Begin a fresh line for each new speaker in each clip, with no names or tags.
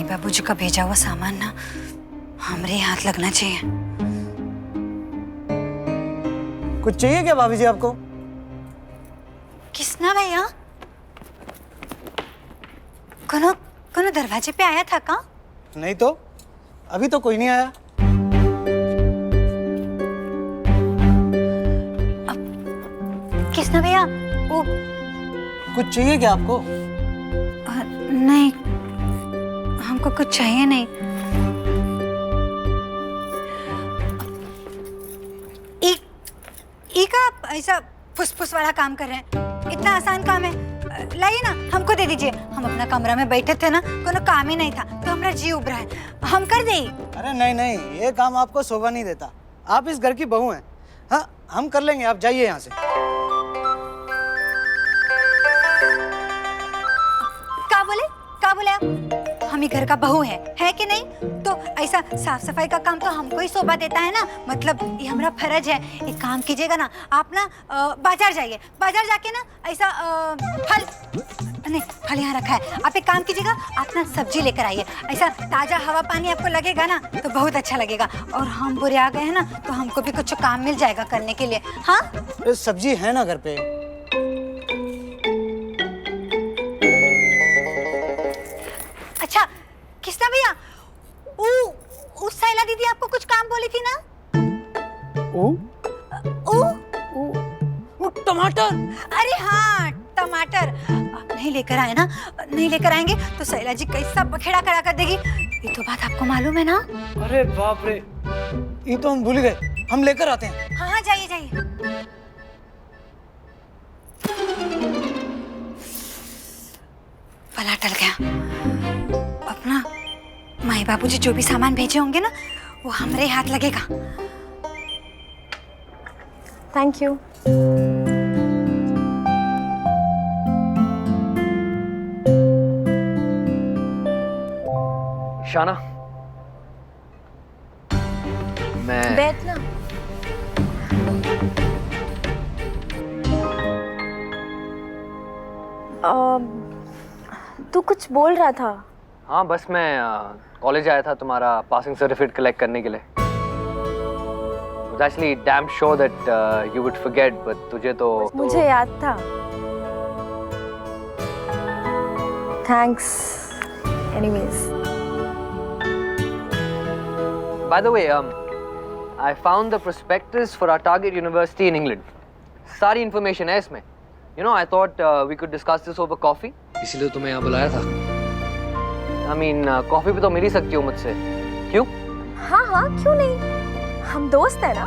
बाबूजी का भेजा हुआ सामान ना हमारे हाथ लगना चाहिए।
कुछ चाहिए क्या भाभी जी आपको?
किसना भैया? कोनो कोनो दरवाजे पे आया था का?
नहीं तो अभी तो कोई नहीं आया।
किसना भैया? वो
कुछ चाहिए क्या आपको?
नहीं, हमको कुछ चाहिए नहीं। आप ऐसा फुसफुस वाला काम कर रहे हैं? इतना आसान काम है, लाइए ना, हमको दे दीजिए। हम अपना कमरा में बैठे थे ना, कोनो काम ही नहीं था तो हमारा जी उब रहा है, हम कर दे।
अरे नहीं नहीं, ये काम आपको शोभा नहीं देता। आप इस घर की बहू हैं। हाँ, हम कर लेंगे, आप जाइए यहाँ से।
क्या बोले आप? हम ही घर का बहू है कि नहीं? तो ऐसा साफ सफाई का काम तो हमको ही शोभा देता है ना, मतलब ये हमारा फर्ज है। एक काम कीजिएगा ना, आप ना बाजार जाइए, बाजार जाके ना ऐसा फल नहीं, फल यहाँ रखा है, आप एक काम कीजिएगा, आप ना सब्जी लेकर आइए। ऐसा ताजा हवा पानी आपको लगेगा ना तो बहुत अच्छा लगेगा। और हम बुरे आ गए हैं ना तो हमको भी कुछ काम मिल जाएगा करने के लिए। हाँ,
सब्जी है ना घर पे?
अच्छा किसना भैया, उस साइला दीदी आपको कुछ काम बोली थी ना?
वो टमाटर।
अरे हाँ, टमाटर आप नहीं लेकर आए ना, नहीं लेकर आएंगे तो सैला जी कैसा बखेड़ा खड़ा कर देगी, ये तो बात आपको मालूम है ना?
अरे बाप रे, ये तो हम भूल गए, हम लेकर आते हैं।
हाँ हाँ, जाइए जाइए। भला टल गया। अपना माई बाबूजी जो भी सामान भेजे होंगे ना वो हमारे हाथ लगेगा।
Thank you.
शाना, मैं
बैठना। तू कुछ बोल रहा था?
हाँ, बस मैं कॉलेज आया था तुम्हारा पासिंग सर्टिफिकेट कलेक्ट करने के लिए। was actually damn sure that you would forget, but तुझे तो
मुझे याद था। Thanks. Anyways.
By the way, I found the prospectus for our target university in England. सारी information है इसमें. You know, I thought we could discuss this over coffee. इसीलिए तुम्हें यहाँ बुलाया था. I mean, कॉफी भी तो मिल ही सकती हो मुझसे. क्यों?
हाँ हाँ, क्यों नहीं? हम दोस्त हैं ना?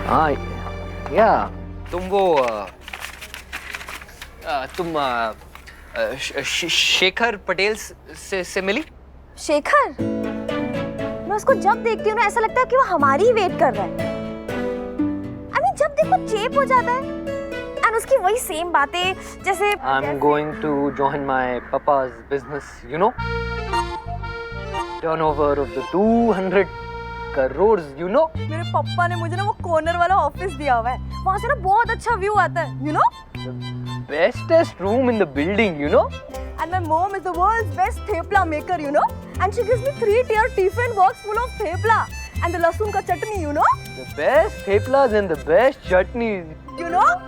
हाँ, या तुम वो तुम शेखर पटेल से मिली?
शेखर? मैं उसको जब देखती हूँ ना ऐसा लगता है कि वो हमारी ही वेट कर रहा है। I mean, जब देखो चेप हो जाता है। और उसकी वही सेम बातें जैसे
I'm going to join my papa's business, you know? Turnover of the 200 crores, you know?
मेरे पापा ने मुझे ना वो कॉर्नर वाला ऑफिस दिया हुआ है, वहाँ से ना बहुत अच्छा व्यू आता है, you know?
The bestest room in the building, you know?
And my mom is the world's best thepla maker, you know? And she gives me 3-tier tiffin box full of thepla and the lasun ka chutney, you know?
The best theplas and the best chutneys.
You know?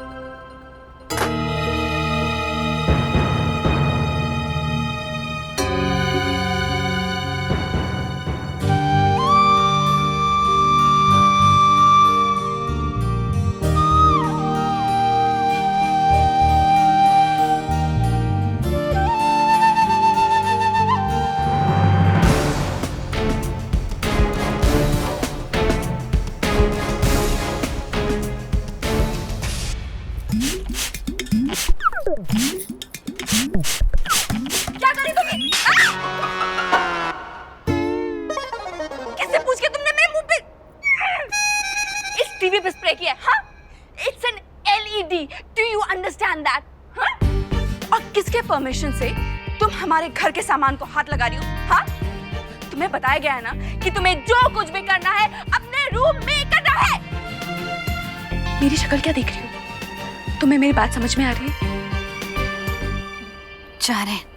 क्या करी तुमने? कैसे पूछ के तुमने मेरे मुंह पे इस टीवी पे स्प्रे किया है? हाँ? It's an LED. Do you understand that? हाँ? और किसके परमिशन से तुम हमारे घर के सामान को हाथ लगा रही हो? हाँ? तुम्हें बताया गया है ना कि तुम्हें जो कुछ भी करना है अपने मेरे रूम में कर रहा है? मेरी शक्ल क्या देख रही हो? तुम्हें मेरी बात समझ में आ रही है?
जा रहे हैं।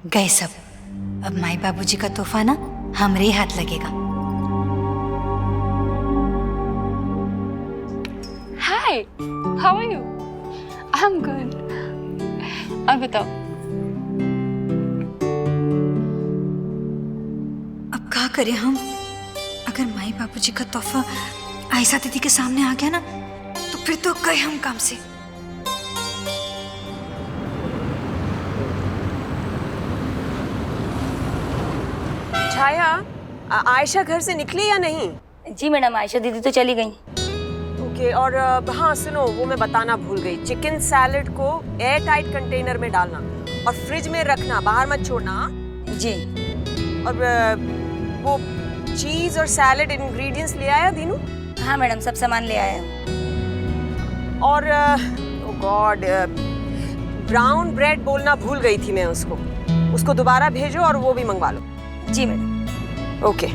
गए सब। अब माई बाबूजी का तोहफा ना हमरे हाथ लगेगा।
Hi, how are you? I am good. अब बताओ,
अब क्या करें हम? अगर माई बाबूजी का तोहफा आयशा दीदी के सामने आ गया ना, तो फिर तो गए हम काम से।
छाया, आयशा घर से निकली या नहीं?
जी मैडम, आयशा दीदी तो चली गई।
ओके, और हाँ सुनो, वो मैं बताना भूल गई, चिकन सैलेड को एयर टाइट कंटेनर में डालना और फ्रिज में रखना, बाहर मत छोड़ना। हाँ?
जी।
और वो चीज और सैलेड इंग्रेडिएंट्स ले आया दीनू?
हाँ मैडम, सब सामान ले आया।
और ओ गॉड, ब्राउन ब्रेड बोलना भूल गई थी मैं उसको दोबारा भेजो और वो भी मंगवा लो।
जी मैडम।
ओके।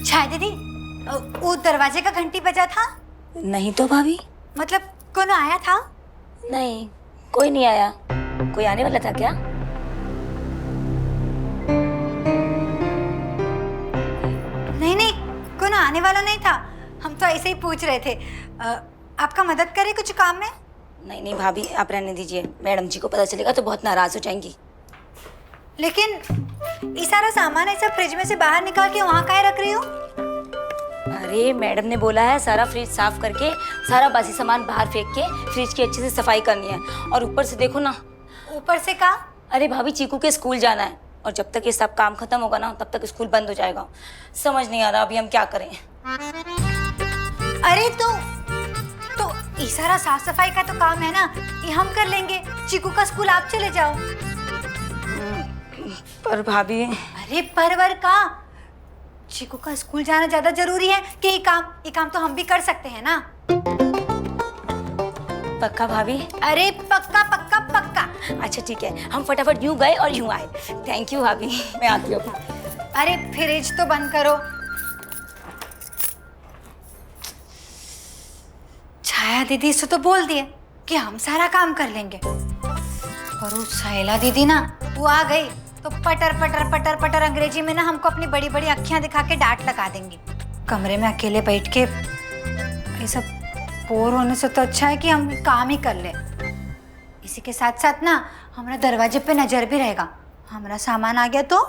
छाया दीदी, वो दरवाजे का घंटी बजा था?
नहीं तो भाभी।
मतलब कौन आया था?
नहीं, कोई नहीं आया। कोई आने वाला था क्या?
नहीं, कौन आने वाला नहीं था। हम तो ऐसे ही पूछ रहे थे। आपका मदद करे कुछ काम में?
नहीं भाभी, आप रहने दीजिए। मैडम जी को पता चलेगा तो बहुत नाराज हो जाएंगी।
लेकिन ये सारा सामान ऐसा फ्रिज में से बाहर निकाल के वहाँ काहे रख रही हो?
अरे मैडम ने बोला है सारा फ्रिज साफ करके सारा बासी सामान बाहर फेंक के फ्रिज की अच्छे से सफाई करनी है। और ऊपर से देखो ना।
ऊपर से का?
अरे भाभी, चीकू के स्कूल जाना है और जब तक ये सब काम खत्म होगा ना, तब तक स्कूल बंद हो जाएगा। समझ नहीं आ रहा अभी हम क्या करें।
अरे तो ये सारा साफ सफाई का तो काम है ना, ये हम कर लेंगे। चीकू का स्कूल आप चले जाओ।
पर भाभी।
अरे परवर का, चीकू का स्कूल जाना ज्यादा जरूरी है कि ये काम तो हम भी कर सकते हैं ना।
पक्का भाभी?
अरे पक्का पक्का पक्का।
अच्छा ठीक है, हम फटाफट यूं गए और यूं आए। थैंक यू भाभी, मैं आती हूँ।
अरे फ्रिज तो बंद करो। छाया दीदी से तो बोल दिए कि हम सारा काम कर लेंगे, और वो साइला दीदी ना, वो आ गई तो पटर पटर पटर पटर अंग्रेजी में ना हमको अपनी बड़ी बड़ी अखियां दिखा के डांट लगा देंगी। कमरे में अकेले बैठ के ये सब बोर होने से तो अच्छा है कि हम काम ही कर ले। इसी के साथ साथ ना हमारा दरवाजे पे नजर भी रहेगा। हमारा सामान आ गया तो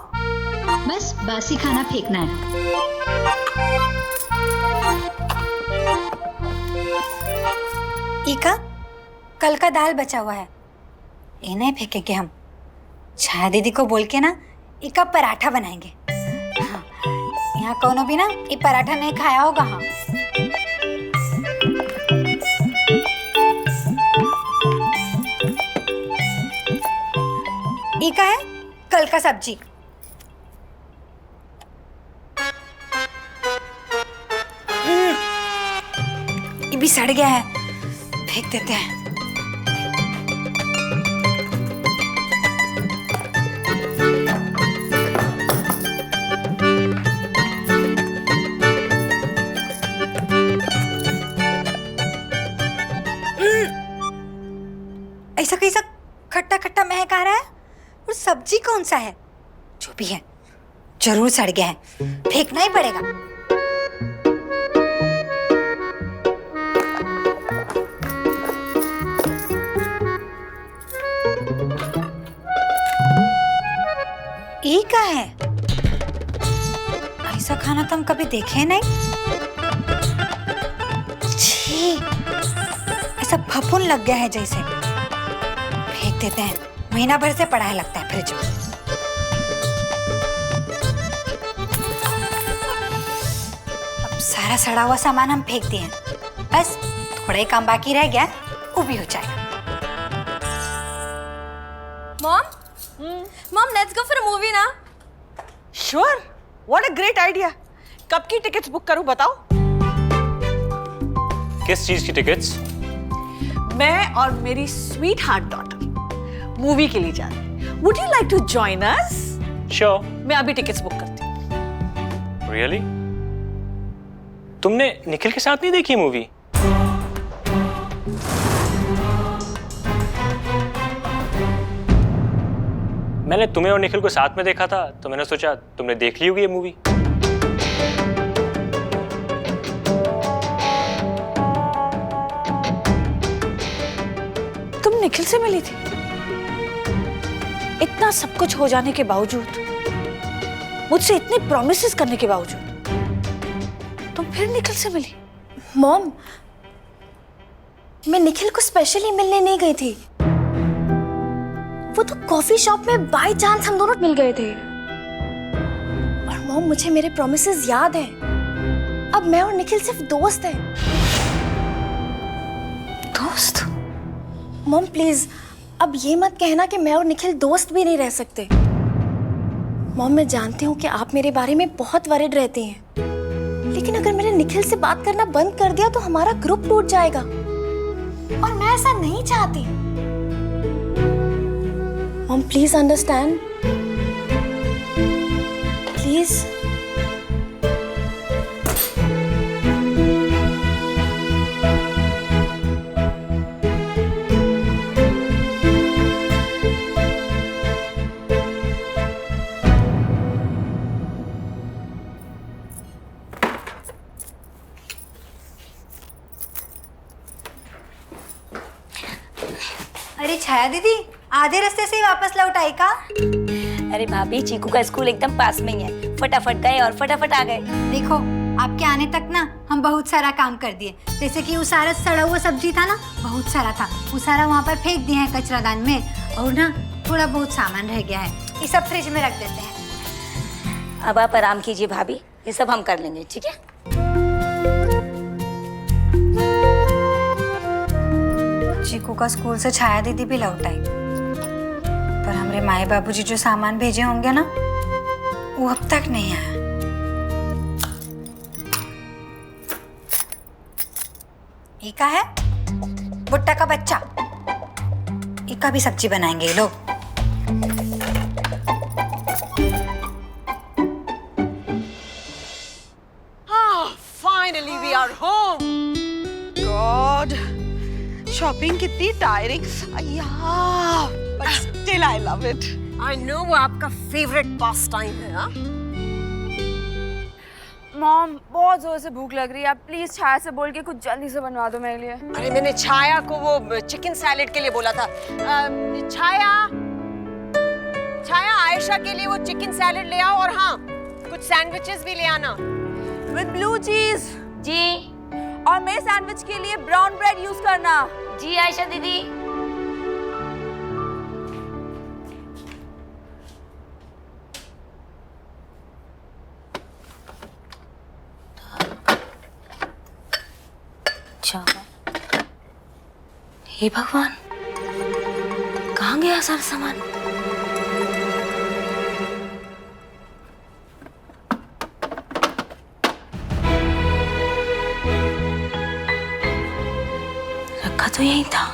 बस बासी खाना फेंकना है।
इका कल का दाल बचा हुआ है, ये नहीं फेंकेंगे हम। छाया दीदी को बोल के ना इका पराठा बनाएंगे। हाँ, यहाँ कोनो भी ना ये पराठा नहीं खाया होगा। हाँ, इका है कल का सब्जी। ये भी सड़ गया है, फेंक देते हैं। ऐसा कैसा खट्टा खट्टा महक आ रहा है, और सब्जी कौन सा है? जो भी है जरूर सड़ गया है, फेंकना ही पड़ेगा। ये क्या है? ऐसा खाना तो हम कभी देखे नहीं। छी, ऐसा फफूंद लग गया है जैसे। फेंक देते हैं, महीना भर से पड़ा है लगता है फ्रिज में। सारा सड़ा हुआ सामान हम फेंक दिए हैं, बस थोड़ा ही काम बाकी रह गया, वो भी हो जाएगा।
Mom let's go for a movie ना।
Sure, what a great idea. कब की टिकट्स बुक करूं बताओ?
किस चीज की टिकट्स?
मैं और मेरी स्वीट हार्ट डॉटर मूवी के लिए जा रहे हैं। Would you like to join us?
Sure.
मैं अभी टिकट्स बुक करती हूँ।
रियली? तुमने निखिल के साथ नहीं देखी मूवी? मैंने तुम्हें और निखिल को साथ में देखा था, तो मैंने सोचा तुमने देख ली होगी ये मूवी।
तुम निखिल से मिली थी? इतना सब कुछ हो जाने के बावजूद, मुझसे इतने प्रॉमिसेस करने के बावजूद तुम फिर निखिल से मिली?
मॉम, मैं निखिल को स्पेशली मिलने नहीं गई थी। वो तो कॉफी शॉप में बाय चांस हम दोनों मिल गए थे। और मॉम, मुझे मेरे प्रॉमिसेस याद हैं। अब मैं और निखिल सिर्फ दोस्त हैं। दोस्त? मॉम प्लीज, अब ये मत कहना कि मैं और निखिल दोस्त भी नहीं रह सकते। मॉम, मैं जानती हूँ कि आप मेरे बारे में बहुत वरिड रहती हैं, लेकिन अगर मैंने निखिल से बात करना बंद कर दिया तो हमारा ग्रुप टूट जाएगा, और मैं ऐसा नहीं चाहती। Mom please understand, please.
अरे छाया दीदी, आधे रास्ते से ही वापस लौट आई का?
अरे भाभी, चीकू का स्कूल एकदम पास में ही है। फटाफट गए और फटाफट आ गए।
देखो, आपके आने तक ना हम बहुत सारा काम कर दिए। जैसे कि वो सारा सड़ा हुआ सब्जी था ना, बहुत सारा था, वो सारा वहाँ पर फेंक दिए हैं कचरादान में। और ना थोड़ा बहुत सामान रह गया है, ये सब फ्रिज में रख देते हैं।
अब आप आराम कीजिए भाभी, ये सब हम कर लेंगे, ठीक है?
चीकू का स्कूल से छाया दीदी भी लौट आई, पर हमारे माए बाबूजी जो सामान भेजे होंगे ना, वो अब तक नहीं आया। ये का है? भुट्टा का बच्चा। इसका भी सब्जी बनाएंगे ये लोग।
Finally we are home. God, shopping कितनी tiring. But still I love it. I know वो आपका फेवरेट पास टाइम है। हाँ,
मॉम बहुत जोर से भूख लग रही है, आप प्लीज छाया से बोल के कुछ जल्दी से बनवा दो मेरे लिए।
अरे मैंने छाया को वो चिकन सैलेड के लिए बोला था। छाया, छाया आयशा के लिए वो चिकन सैलेड ले आओ, और हाँ कुछ सैंडविचेस भी ले आना
विद ब्लू चीज।
जी।
और मेरे सैंडविच के लिए ब्राउन ब्रेड यूज करना।
जी आयशा दीदी। अच्छा, हे भगवान, कहाँ गया सारा सामान? रखा तो यही था।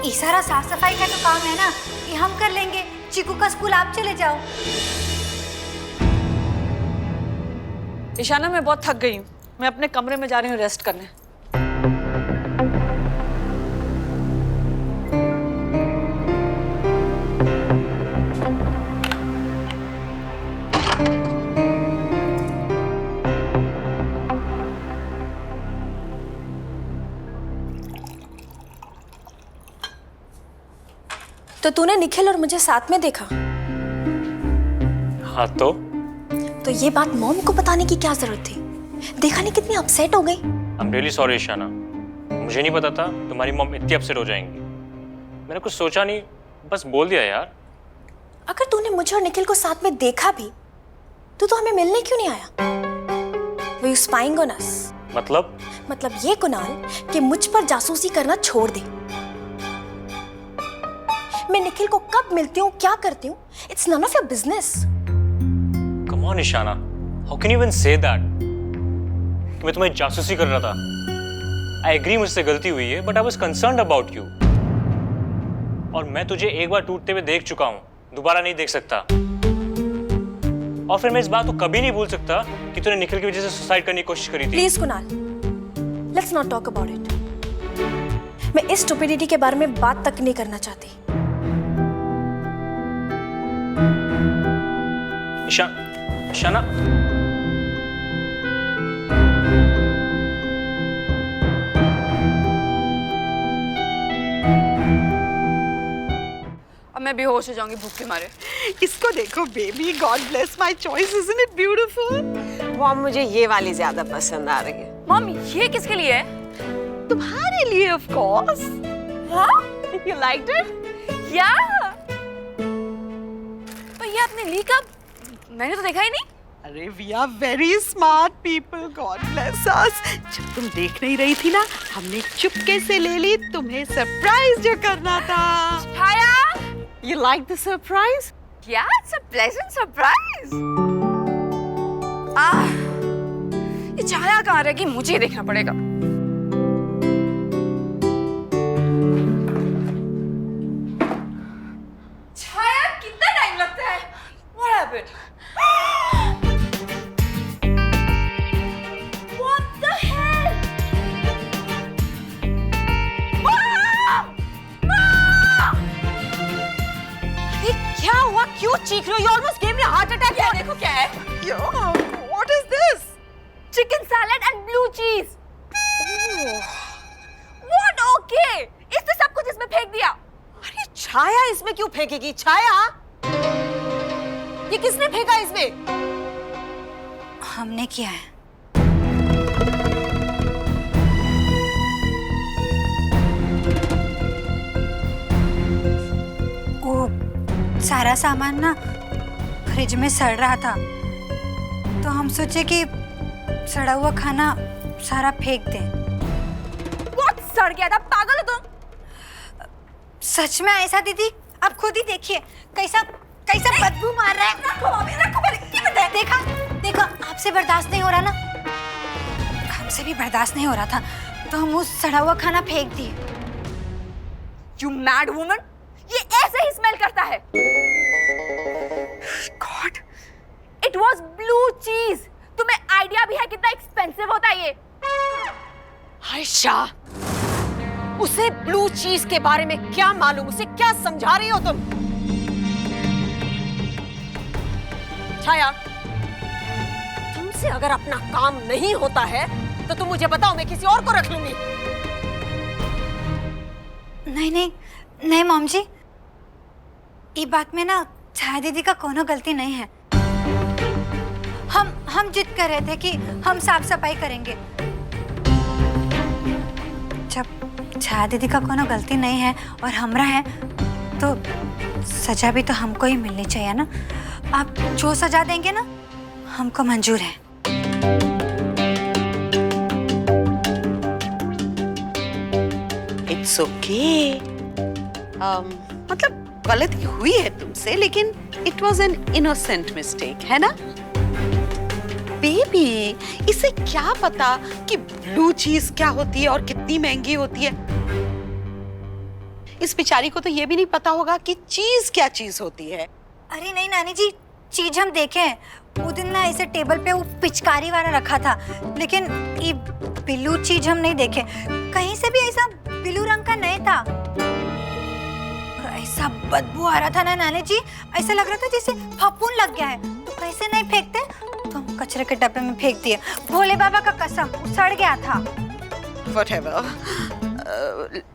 ये सारा साफ सफाई का जो काम है ना, ये हम कर लेंगे। चीकू का स्कूल आप चले जाओ।
ईशाना, मैं बहुत थक गई हूँ, मैं अपने कमरे में जा रही हूँ रेस्ट करने।
तो तूने निखिल और मुझे साथ में देखा?
हाँ
तो ये बात मॉम को बताने की क्या जरूरत थी? देखा नहीं कितनी अपसेट हो गई।
I am really sorry Ishana, मुझे नहीं पता था तुम्हारी मॉम इतनी अपसेट हो जाएंगी। मैंने कुछ सोचा नहीं, बस बोल दिया यार।
अगर तूने मुझे और निखिल को साथ में देखा भी तू तो हमें मिलने क्यों नहीं आया? Were you spying on us?
मतलब
ये कुणाल कि मुझ पर जासूसी करना छोड़ दे। मैं निखिल को कब मिलती हूँ, क्या करती हूँ, it's none of your business.
Come on Ishana, how can you even say that कि मैं तुम्हें जासूसी कर रहा था? आई एग्री मुझसे गलती हुई है, but I was concerned about you. और मैं तुझे एक बार टूटते हुए देख चुका हूँ, दोबारा नहीं देख सकता। और फिर मैं इस बात को कभी नहीं भूल सकता कि तूने निखिल की वजह से सुसाइड करने की कोशिश करी थी।
Please Kunal, let's not talk about it. मैं इस स्टुपिडिटी के बारे में बात तक नहीं करना चाहती।
ईशाना,
अब मैं बेहोश हो जाऊंगी भूख के मारे।
इसको देखो baby, God bless my choice, isn't it beautiful? Mom, मुझे ये वाली ज्यादा पसंद आ रही है।
मॉम, ये किसके लिए है?
तुम्हारे लिए ऑफ कोर्स।
हाँ?
You liked it?
या तो ये आपने ली कब? मैंने तो देखा ही नहीं।
अरे we are very smart people, God bless us. जब तुम देख नहीं रही थी ना, हमने चुपके से ले ली, तुम्हें सरप्राइज जो करना था।
छाया,
You like the surprise?
yeah, it's a pleasant surprise. ये छाया कहाँ रहेगी? मुझे देखना पड़ेगा। छाया, कितना टाइम लगता है? What happened? What the hell? Mom! Mom!
ये क्या हुआ? क्यों चीख रही हो? You almost gave me a heart attack.
क्या देखो क्या है?
What is this?
Chicken salad and blue cheese. What? Okay. इसने सब कुछ इसमें फेंक दिया।
अरे छाया इसमें क्यों फेंकेगी? छाया, ये किसने फेंका इसमें?
हमने किया है। वो सारा सामान ना फ्रिज में सड़ रहा था, तो हम सोचे कि सड़ा हुआ खाना सारा फेंक दें।
बहुत सड़ गया था, पागल हो तुम?
सच में ऐसा दीदी, आप खुद ही देखिए कैसा कैसा बदबू मार रहा है। देखा देखा, आपसे बर्दाश्त नहीं हो रहा ना, हमसे भी बर्दाश्त नहीं हो रहा था, तो हम उस सड़ा हुआ खाना फेंक दिए।
You mad woman! ये ऐसे ही स्मेल करता है। God, it was blue cheese. तुम्हें आइडिया भी है कितना एक्सपेंसिव होता है ये?
आयशा, उसे ब्लू चीज के बारे में क्या मालूम? उसे क्या समझा रही हो तुम? छाया, तुमसे अगर अपना काम नहीं होता है तो तुम मुझे बताओ, मैं किसी और को रख लूंगी।
नहीं नहीं नहीं मॉम जी, ये बात में ना छाया दीदी का कोनो गलती नहीं है। हम जिद कर रहे थे कि हम साफ सफाई करेंगे। जब छाया दीदी का कोनो गलती नहीं है और हमरा है, तो सजा भी तो हमको ही मिलनी चाहिए ना। आप जो सजा देंगे ना, हमको मंजूर है।
It's okay. मतलब गलती हुई है तुमसे, लेकिन it was an innocent mistake, है ना? बेबी, इसे क्या पता कि ब्लू चीज क्या होती है और कितनी महंगी होती है। इस बेचारी को तो ये भी नहीं पता होगा कि चीज क्या चीज होती है।
अरे नहीं नानी जी, चीज हम देखे हैं। वो दिन ना ऐसे टेबल पे वो पिचकारी वाला रखा था, लेकिन ये ब्लू चीज हम नहीं देखे। कहीं से भी ऐसा ब्लू रंग का नहीं था, और ऐसा बदबू आ रहा था ना नानी जी, ऐसा लग रहा था जैसे फफूंद लग गया है। तो कैसे नहीं फेंकते, तो हम कचरे के डब्बे में फेंक दिए। भोले बाबा का कसम, सड़ गया था।
Whatever.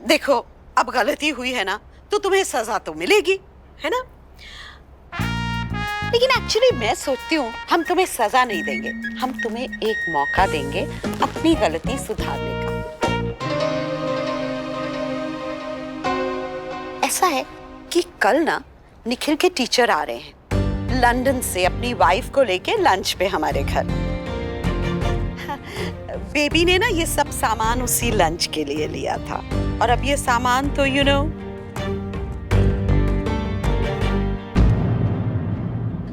देखो, अब गलती हुई है ना, तो तुम्हें सजा तो मिलेगी, है ना? लेकिन एक्चुअली मैं सोचती हूँ हम तुम्हें सजा नहीं देंगे, हम तुम्हें एक मौका देंगे अपनी गलती सुधारने का। ऐसा है कि कल ना निखिल के टीचर आ रहे हैं, लंदन से अपनी वाइफ को लेके लंच पे हमारे घर। बेबी ने ना ये सब सामान उसी लंच के लिए लिया था, और अब ये सामान तो यू नो।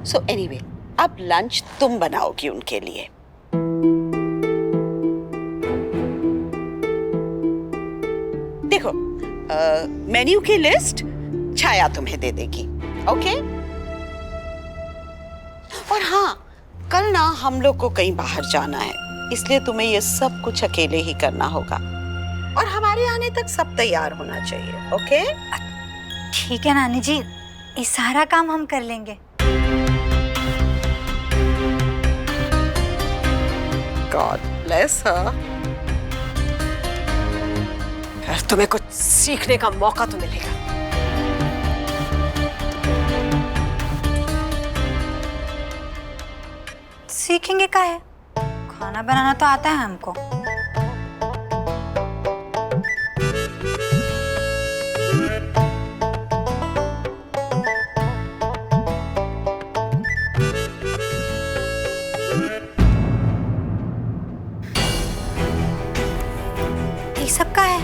सो एनीवे, अब लंच तुम बनाओगी उनके लिए। देखो, मेन्यू की लिस्ट छाया तुम्हें दे देगी, ओके? और हाँ, कल ना हम लोग को कहीं बाहर जाना है, इसलिए तुम्हें ये सब कुछ अकेले ही करना होगा, और हमारे आने तक सब तैयार होना चाहिए, ओके?
ठीक है नानी जी, ये सारा काम हम कर लेंगे।
God bless her.
फिर तुम्हें कुछ सीखने का मौका तो मिलेगा।
सीखेंगे क्या है, खाना बनाना तो आता है हमको। ये सब का है,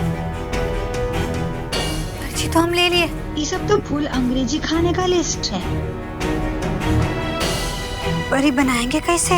पर्ची तो हम ले लिए।
ये सब तो फुल अंग्रेजी खाने का लिस्ट है।
पर ये बनाएंगे कैसे?